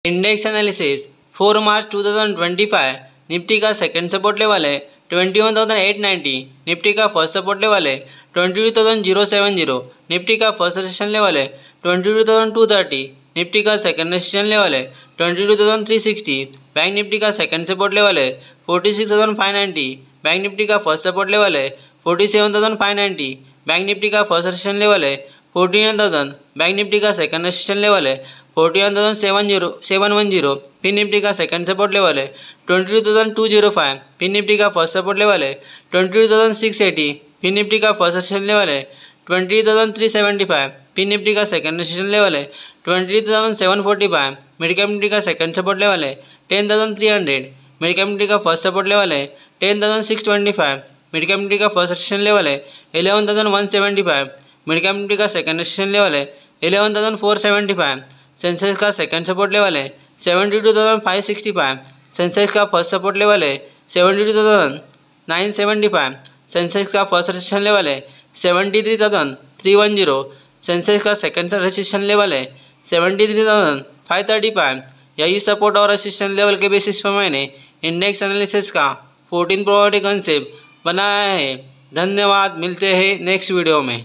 Index analysis 4 मार्च 2025 Nifty का second support level है 21,890, Nifty का फर्स्ट सपोर्ट लेवल है 22,070, निफ्टी का फर्स्ट रेजिस्टेंस लेवल है 22,230, निफ्टी का सेकंड रेजिस्टेंस लेवल है 22,360, बैंक निफ्टी का सेकंड सपोर्ट लेवल है 46,590, बैंक निफ्टी का फर्स्ट सपोर्ट लेवल है 47,590, बैंक निफ्टी का फर्स्ट रेजिस्टेंस लेवल है 49,000, बैंक निफ्टी का सेकंड रेजिस्टेंस लेवल है 41,710, फिर निफ्टी का सेकंड सपोर्ट लेवल है 22,205, फिर निफ्टी का फर्स्ट सपोर्ट लेवल है 22,680, फिर निफ्टी का फर्स्ट रेजिस्टेंस लेवल है 20,375, फिर निफ्टी का सेकंड रेजिस्टेंस लेवल है 20,745, मिड कैप निफ्टी का सेकंड सपोर्ट लेवल है 10,300, मिड कैप निफ्टी का फर्स्ट सपोर्ट लेवल है 10,625, मिड कैप निफ्टी का फर्स्ट रेजिस्टेंस लेवल है 11,175, मिड कैप निफ्टी का सेकंड रेजिस्टेंस लेवल है 11,475, सेंसेक्स का सेकंड सपोर्ट लेवल है 72,565, सेंसेक्स का फर्स्ट सपोर्ट लेवल है 72,975, सेंसेक्स का फर्स्ट रेजिस्टेंस लेवल है 73,310, सेंसेक्स का सेकंड रेजिस्टेंस लेवल है 73,535। यही सपोर्ट और रेजिस्टेंस लेवल के बेसिस पर मैंने इंडेक्स एनालिसिस का 14 प्रोबेबिलिटी कंसेप्ट बनाया है। धन्यवाद, मिलते हैं नेक्स्ट वीडियो में।